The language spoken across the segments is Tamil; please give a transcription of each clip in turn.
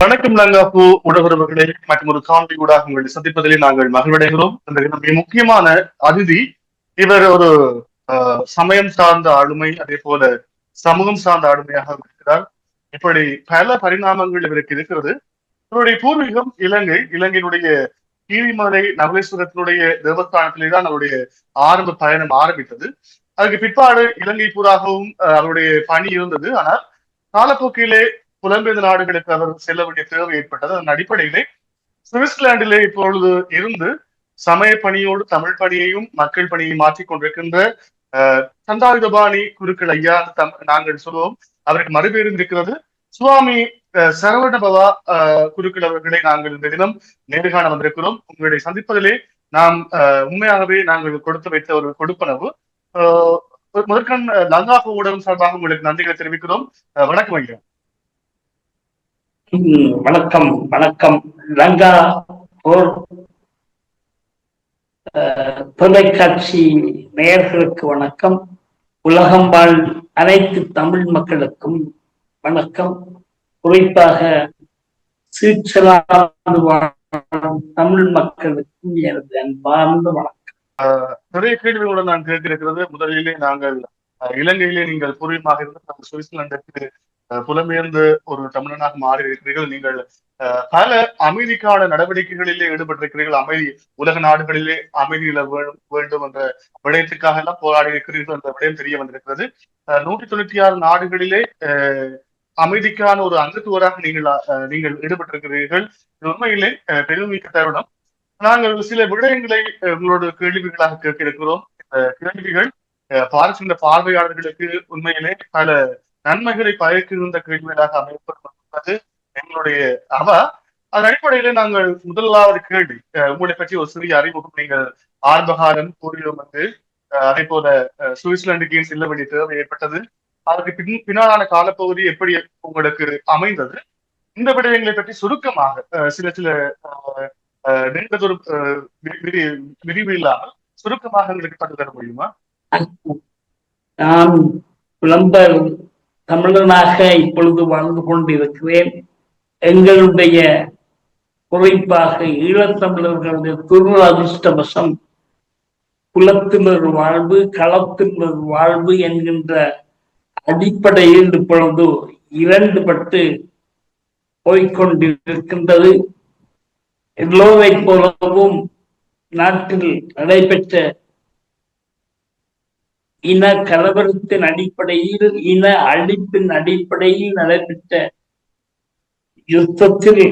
வணக்கம் லங்காபூ உடகுறவர்களே மற்றும் ஒரு காணொலி ஊடாக உங்களை சந்திப்பதிலே நாங்கள் மகிழ்வடைகிறோம். இந்த மிக முக்கியமான அதிதி இவர் ஒரு சமயம் சார்ந்த ஆளுமை, அதே போல சமூகம் சார்ந்த ஆளுமையாக இருக்கிறார். இப்படி பல பரிணாமங்கள் இவருக்கு இருக்கிறது. இவருடைய பூர்வீகம் இலங்கை. இலங்கையினுடைய கீரிமலை நவலேஸ்வரத்தினுடைய தேவஸ்தானத்திலே தான் அவருடைய ஆரம்ப பயணம் ஆரம்பித்தது. அதுக்கு பிற்பாடு இலங்கை பூராகவும் அவருடைய பணி இருந்தது. ஆனால் காலப்போக்கிலே புலம்பெயர்ந்த நாடுகளுக்கு அவர் செல்ல வேண்டிய தேவை ஏற்பட்டது. அதன் அடிப்படையிலே சுவிட்சர்லாந்திலே இப்பொழுது இருந்து சமய பணியோடு தமிழ் பணியையும் மக்கள் பணியையும் மாற்றிக் கொண்டிருக்கின்ற சந்தாயுதபாணி குருக்கள் ஐயா நாங்கள் சொல்லுவோம். அவருக்கு மறுபேரும் இருக்கிறது. சுவாமி சரவணபவா குருக்கள் அவர்களை நாங்கள் இந்த தினம் நேர்காண வந்திருக்கிறோம். உங்களுடைய சந்திப்பதிலே நாம் உண்மையாகவே நாங்கள் கொடுத்து வைத்த ஒரு கொடுப்பனவு. முதற்கண் லங்காபூ ஊடகம் சார்பாக உங்களுக்கு நன்றிகளை தெரிவிக்கிறோம். வணக்கம் ஐயா. வணக்கம் வணக்கம். லங்கா போர் தொலைக்காட்சி நேயர்களுக்கு வணக்கம். உலகம் வாழ் அனைத்து தமிழ் மக்களுக்கும் வணக்கம். குறிப்பாக சுவிட்சர்லாந்து தமிழ் மக்களுக்கும் எனது அன்பார்ந்த வணக்கம். நிறைய கேள்விகளுடன் நான் கேட்டிருக்கிறது. முதலிலே நாங்கள் இலங்கையிலே நீங்கள் பூர்வீகமாக இருந்து சுவிட்சர்லாந்துக்கு புலம்பெயர்ந்து ஒரு தமிழனாக மாறி இருக்கிறீர்கள். நீங்கள் பல அமைதிக்கான நடவடிக்கைகளிலே ஈடுபட்டிருக்கிறீர்கள். அமைதி உலக நாடுகளிலே அமைதியில வேண்டும் என்ற விடயத்துக்காக எல்லாம் போராடி இருக்கிறீர்கள் என்ற விடயம் தெரிய வந்திருக்கிறது. 196 நாடுகளிலே அமைதிக்கான ஒரு அங்கத்துவராக நீங்கள் ஈடுபட்டிருக்கிறீர்கள். உண்மையிலே பெருமிக்க தருணம். நாங்கள் சில விடயங்களை உங்களோட கேள்விகளாக கேட்க இருக்கிறோம். இந்த கேள்விகள் பார்க்கின்ற பார்வையாளர்களுக்கு உண்மையிலே பல நன்மைகளை பயக்கிருந்த கேள்விகளாக அமைப்பது எங்களுடைய அதன் அடிப்படையில நாங்கள் முதலாவது கேள்வி, உங்களை பற்றி ஒரு சிறிய அறிமுகம். நீங்கள் ஆர்வகாரம் பூர்வீகம் வந்து அதே போல சுவிட்சர்லாந்துக்கு செல்ல வேண்டிய தேவை ஏற்பட்டது. அதற்கு பின்னாலான காலப்பகுதி எப்படி உங்களுக்கு அமைந்தது? இந்த விடயங்களை பற்றி சுருக்கமாக சில நீண்டதொரு விரிவு இல்லாமல் சுருக்கமாக எங்களுக்கு பட்டு தர முடியுமா? நான் புலம்பர் தமிழனாக இப்பொழுது வாழ்ந்து கொண்டிருக்கிறேன். எங்களுடைய குறிப்பாக ஈழத்தமிழர்களுடைய அதிர்ஷ்டவசம் குலத்தினர் வாழ்வு களத்தினர் வாழ்வு என்கின்ற அடிப்படையில் இப்பொழுது இரண்டுபட்டு போய்கொண்டிருக்கின்றது. எல்லோரை போலவும் நாட்டில் நடைபெற்ற இன கலவரத்தின் அடிப்படையில், இன அழிப்பின் அடிப்படையில் நடைபெற்ற யுத்தத்தில்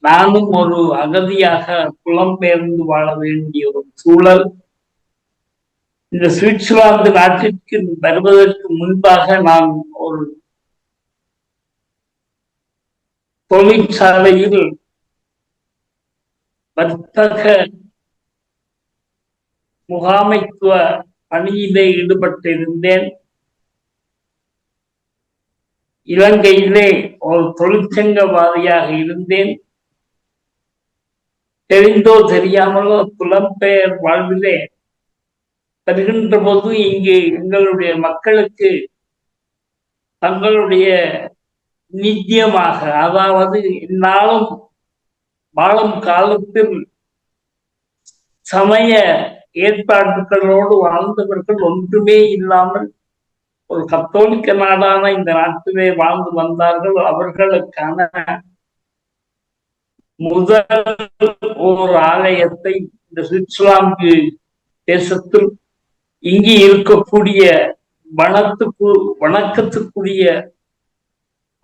நானும் ஒரு அகதியாக புலம்பெயர்ந்து வாழ வேண்டிய ஒரு சூழல். இந்த சுவிட்சர்லாந்து நாட்டிற்கு வருவதற்கு முன்பாக நான் ஒரு தொழிற்சாலையில் வர்த்தக முகாமைத்துவ பணியிலே ஈடுபட்டிருந்தேன். இலங்கையிலே ஒரு தொழிற்சங்கவாதியாக இருந்தேன். தெரிந்தோ தெரியாமலோ புலம்பெயர் வாழ்விலே வருகின்ற போது இங்கு எங்களுடைய மக்களுக்கு தங்களுடைய நித்தியமாக, அதாவது இந்நாளும் வாழும் காலத்தில் சமய ஏற்பாடுகளோடு வாழ்ந்தவர்கள் ஒன்றுமே இல்லாமல் ஒரு கத்தோலிக்க நாடான இந்த நாட்டிலே வாழ்ந்து வந்தார்கள். அவர்களுக்கான முதல் ஒரு ஆலயத்தை இந்த சுவிட்சர்லாந்து தேசத்தில் இங்கு இருக்கக்கூடிய வணக்கத்துக்குரிய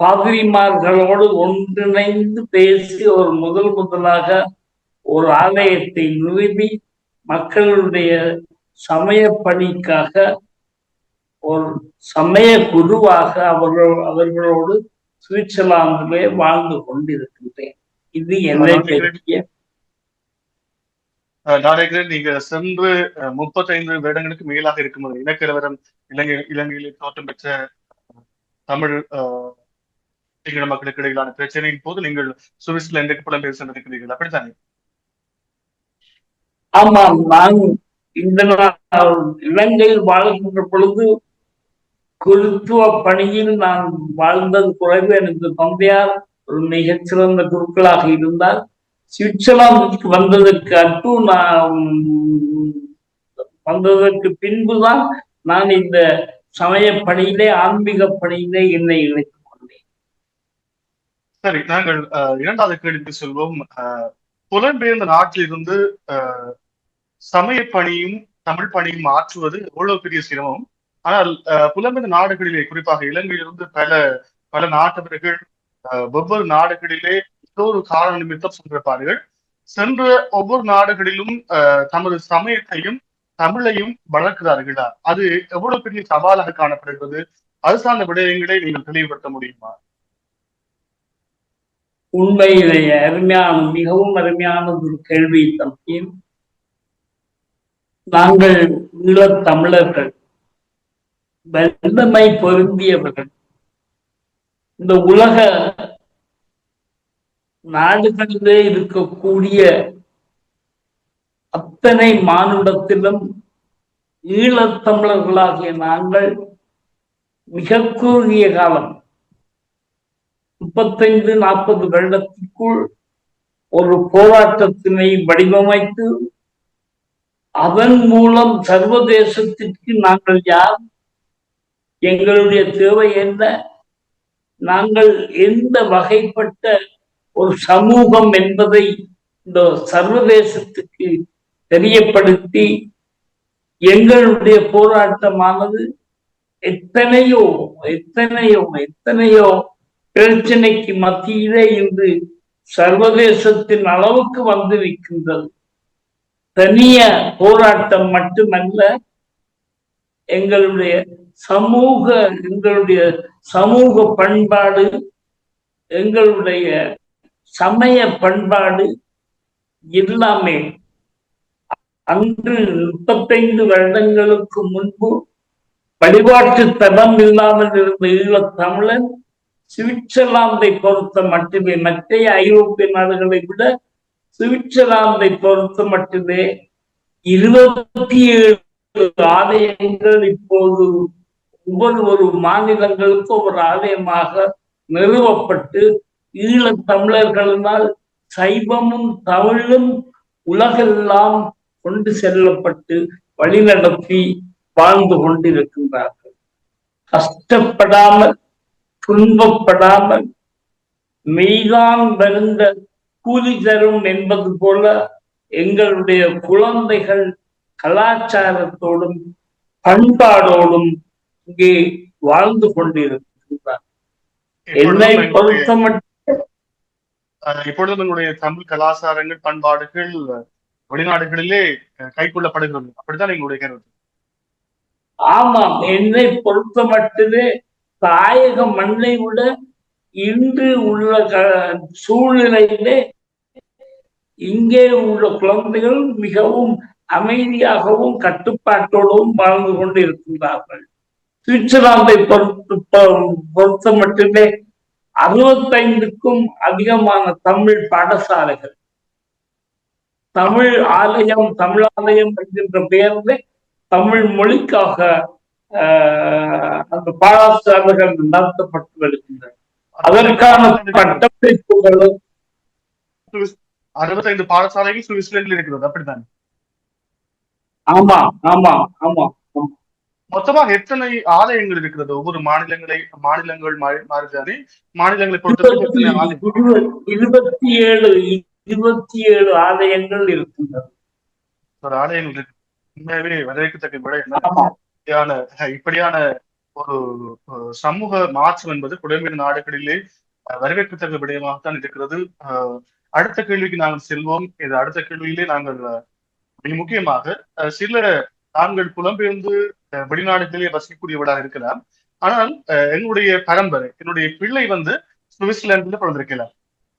பாதிரிமார்களோடு ஒன்றிணைந்து பேசி ஒரு முதலாக ஒரு ஆலயத்தை நிறுவி மக்களுடைய சமய பணிக்காக ஒரு சமய குருவாக அவர்களோடு சுவிட்சர்லாந்திலே வாழ்ந்து கொண்டிருக்கின்றேன். இது என்னை பற்றிய. நீங்க சென்று 35 வருடங்களுக்கு மேலாக இருக்கும் இனக்கலவரம் இலங்கையிலே தோற்றம் பெற்ற தமிழ் சிங்கள மக்களுக்கு இடையிலான பிரச்சனையின் போது நீங்கள் சுவிட்சர்லாந்துக்கு புலம்பெயர் சென்றிருக்கிறீர்கள், அப்படித்தானே? ஆமாம், நான் இந்த இலங்கையில் வாழ்கின்ற பொழுது குருத்துவ பணியில் நான் வாழ்ந்தது குறைவு. எனக்கு தந்தையார் ஒரு மிகச்சிறந்த குருக்களாக இருந்தால் சுவிட்சர்லாந்துக்கு வந்ததற்கு பின்புதான் நான் இந்த சமய பணியிலே ஆன்மீக பணியிலே என்னை இணைத்துக் கொண்டேன். சரி, நாங்கள் இரண்டாவது கேள்விக்கு செல்வோம். புலம்பெயர்ந்த நாட்டிலிருந்து சமய பணியும் தமிழ் பணியும் மாற்றுவது எவ்வளவு பெரிய சிரமம். ஆனால் புலம்பெயர்ந்த நாடுகளிலே, குறிப்பாக இலங்கையிலிருந்து பல பல நாட்டவர்கள் ஒவ்வொரு நாடுகளிலே ஏதோ ஒரு காரண நிமித்தம் சென்றிருப்பார்கள். சென்ற ஒவ்வொரு நாடுகளிலும் தமது சமயத்தையும் தமிழையும் வளர்க்கிறார்களா? அது எவ்வளவு பெரிய சவாலாக காணப்படுகிறது? அது சார்ந்த விடயங்களை நீங்கள் தெளிவுபடுத்த முடியுமா? உண்மையிலேயே மிகவும் அருமையான ஒரு கேள்வி தம்பி. நாங்கள் ஈழத் தமிழர்கள் வல்லமை பொருந்தியவர்கள். இந்த உலக நாடுகளிலே இருக்கக்கூடிய அத்தனை மானுடத்திலும் ஈழத்தமிழர்களாகிய நாங்கள் மிக குறுகிய காலம் 35-40 வருடத்திற்குள் ஒரு போராட்டத்தினை வடிவமைத்து அதன் மூலம் சர்வதேசத்திற்கு நாங்கள் யார், எங்களுடைய தேவை என்ன, நாங்கள் எந்த வகைப்பட்ட ஒரு சமூகம் என்பதை இந்த சர்வதேசத்துக்கு தெரியப்படுத்தி எங்களுடைய போராட்டமானது எத்தனையோ எத்தனையோ எத்தனையோ பிரச்சனைக்கு மத்தியிலே இன்று சர்வதேசத்தின் அளவுக்கு வந்து நிற்கின்றது. தனிய போராட்டம் மட்டுமல்ல, எங்களுடைய சமூக பண்பாடு, எங்களுடைய சமய பண்பாடு எல்லாமே அன்று 35 வருடங்களுக்கு முன்பு வழிபாட்டு தடம் இல்லாமல் இருந்த ஈழத்தமிழன் சுவிட்சர்லாந்தை பொறுத்த மட்டுமே, மற்ற ஐரோப்பிய நாடுகளை விட சுவிட்சர்லாந்தை பொறுத்த மட்டுமே 27 ஆலயங்கள் இப்போது ஒவ்வொரு மாநிலங்களுக்கும் ஒரு ஆலயமாக நிறுவப்பட்டு ஈழத் தமிழர்களினால் சைவமும் தமிழும் உலகெல்லாம் கொண்டு செல்லப்பட்டு வழிநடத்தி வாழ்ந்து கொண்டிருக்கின்றார்கள். கஷ்டப்படாமல், துன்பப்படாமல், மெய்தான் வருந்த கூலி தரும் என்பது போல எங்களுடைய குழந்தைகள் கலாச்சாரத்தோடும் பண்பாடோடும் இங்கே வாழ்ந்து கொண்டிருக்கின்றார். என்னை பொறுத்த மட்டும் இப்பொழுது உங்களுடைய தமிழ் கலாச்சாரங்கள் பண்பாடுகள் வெளிநாடுகளிலே கைக்கொள்ளப்படுகிறது, அப்படித்தான் எங்களுடைய கருத்து. ஆமாம், என்னை பொறுத்த மட்டுமே தாயக மண்ணை விட இன்று உள்ள சூழ்நிலையிலே இங்கே உள்ள குழந்தைகள் மிகவும் அமைதியாகவும் கட்டுப்பாட்டோடும் வாழ்ந்து கொண்டு இருக்கின்றார்கள். சுவிட்சர்லாந்தை பொறுத்த மட்டுமே 65க்கும் அதிகமான தமிழ் பாடசாலைகள், தமிழ் ஆலயம் என்கின்ற பெயரில் தமிழ் மொழிக்காக அந்த பாடசாலைகள் நடத்தப்பட்டு வருகின்றன. அதற்கான பட்டப்படிப்புகளும் 65 பாடசாலைகள் சுவிட்சர்லாந்தில் இருக்கிறது, அப்படித்தான்? ஆமா ஆமா ஆமா. மொத்தமாக எத்தனை ஆலயங்கள் இருக்கிறது? ஒவ்வொரு மாநிலங்கள் மாறுதானே? மாநிலங்களை பொறுத்த 27 ஆலயங்கள் இருக்கின்றன. ஒரு ஆலயங்கள் இருக்கு. உண்மையாவே வரவேற்கத்தக்க விட இப்படியான ஒரு சமூக மாற்றம் என்பது புலம்பெயர் நாடுகளிலே வரவேற்கத்தக்க விடயமாகத்தான் இருக்கிறது. அடுத்த கேள்விக்கு நாங்கள் செல்வோம். இது அடுத்த கேள்வியிலே நாங்கள் மிக முக்கியமாக நாங்கள் புலம்பெயர்ந்து வெளிநாடுகளிலே வசிக்கக்கூடியவர்களாக இருக்கலாம். ஆனால் என்னுடைய பரம்பரை, என்னுடைய பிள்ளை சுவிட்சர்லாந்துல பிறந்திருக்கலாம்.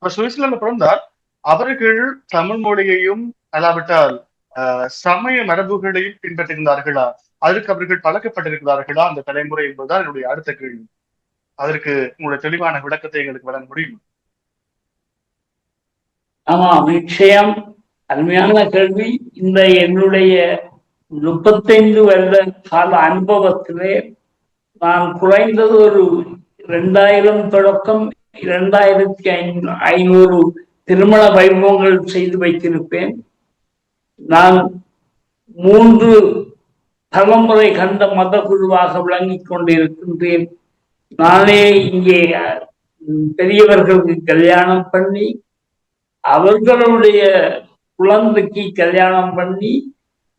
சுவிட்சர்லாந்து பிறந்தால் அவர்கள் தமிழ் மொழியையும் அல்லாவிட்டால் சமய மரபுகளையும் பின்பற்றிருந்தார்களா? அதற்கு அவர்கள் பழக்கப்பட்டிருக்கிறார்களா அந்த தலைமுறை என்பதுதான் என்னுடைய அடுத்த கேள்வி. அதற்கு உங்களுடைய தெளிவான விளக்கத்தை எங்களுக்கு வழங்க முடியும்? ஆமா, நிச்சயம். அருமையான கேள்வி. இந்த என்னுடைய 35 வருட கால அனுபவத்திலே நான் குறைந்தது ஒரு 2000 தொடக்கம் 2500 திருமண வைபவங்கள் செய்து வைத்திருப்பேன். நான் 3 தலைமுறை கண்ட மத குருவாக விளங்கிக் கொண்டிருக்கின்றேன். நானே இங்கே பெரியவர்களுக்கு கல்யாணம் பண்ணி அவர்களுடைய குழந்தைக்கு கல்யாணம் பண்ணி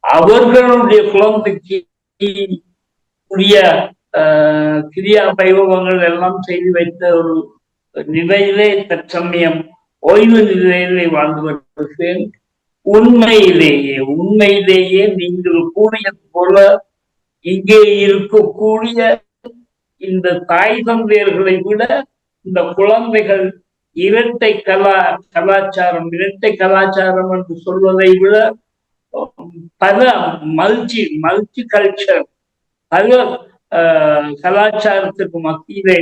அவர்களுடைய குழந்தைக்கு உரிய கிரியா வைபவங்கள் எல்லாம் செய்து வைத்த ஒரு நிலையிலே தற்சமயம் ஓய்வு நிலையிலே வாழ்ந்து வருகிறேன். உண்மையிலேயே நீங்கள் கூறியது போல இங்கே இருக்கக்கூடிய இந்த தாய் தந்தையர்களை விட இந்த குழந்தைகள் இரட்டை கலாச்சாரம் என்று சொல்வதை விட பல மல்டி கல்ச்சர் பல கலாச்சாரத்துக்கு மத்தியிலே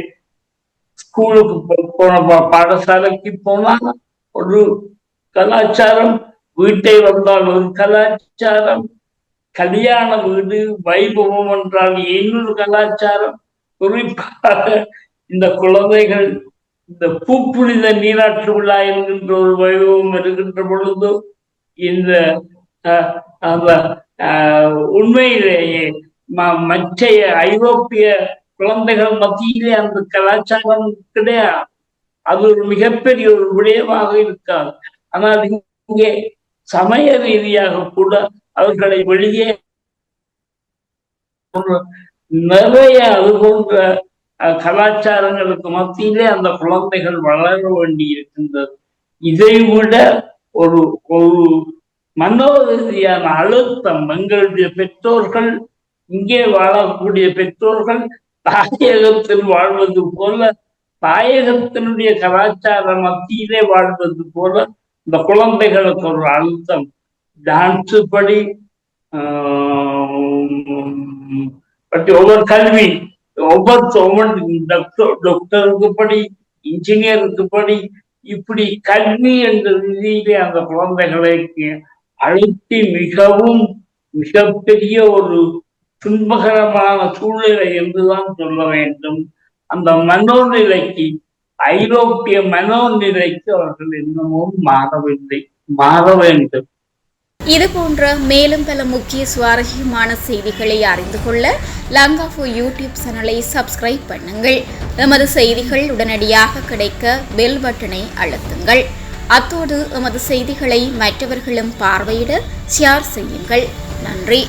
ஸ்கூலுக்கு போன பாடசாலைக்கு போனால் ஒரு கலாச்சாரம், வீட்டை வந்தால் ஒரு கலாச்சாரம், கல்யாண வீடு வைபவம் என்றால் இன்னொரு கலாச்சாரம். குறிப்பாக இந்த குழந்தைகள் இந்த பூப்புனித நீராட்டு விழா என்கின்ற ஒரு வைபவம் வருகின்ற பொழுது இந்த உண்மையிலேயே மற்ற ஐரோப்பிய குழந்தைகள் மத்தியிலே அந்த கலாச்சாரம் கிடையாது. அது ஒரு மிகப்பெரிய ஒரு விடயமாக இருக்காது. ஆனால் இங்கே சமய ரீதியாக கூட அவர்களை வெளியே நிறைய அது போன்ற கலாச்சாரங்களுக்கு மத்தியிலே அந்த குழந்தைகள் வளர வேண்டி இருக்கின்றது. இதை விட ஒரு மனோரீதியான அழுத்தம் எங்களுடைய பெற்றோர்கள், இங்கே வாழக்கூடிய பெற்றோர்கள் தாயகத்தில் வாழ்வது போல, தாயகத்தினுடைய கலாச்சார மத்தியிலே வாழ்வது போல இந்த குழந்தைகளுக்கு ஒரு அழுத்தம். டான்ஸ் படி ஒவ்வொரு கல்வி, டாக்டருக்கு படி, இன்ஜினியருக்கு படி, இப்படி கல்வி என்ற ரீதியிலே அந்த குழந்தைகளுக்கு அழுத்தி மிகப்பெரிய ஒரு துன்பகரமான சூழ்நிலை என்றுதான் சொல்ல வேண்டும். அந்த மனோநிலைக்கு, ஐரோப்பிய மனோநிலைக்கு அவர்கள் இன்னமும் மாற வேண்டும். இது போன்ற மேலும் பல முக்கிய சுவாரஸ்யமான செய்திகளை அறிந்து கொள்ள லங்காஃபோ யூடியூப் சேனலை சப்ஸ்கிரைப் பண்ணுங்கள். எமது செய்திகள் உடனடியாக கிடைக்க பெல் பட்டனை அழுத்துங்கள். அத்தோடு எமது செய்திகளை மற்றவர்களும் பார்வையிட ஷேர் செய்யுங்கள். நன்றி.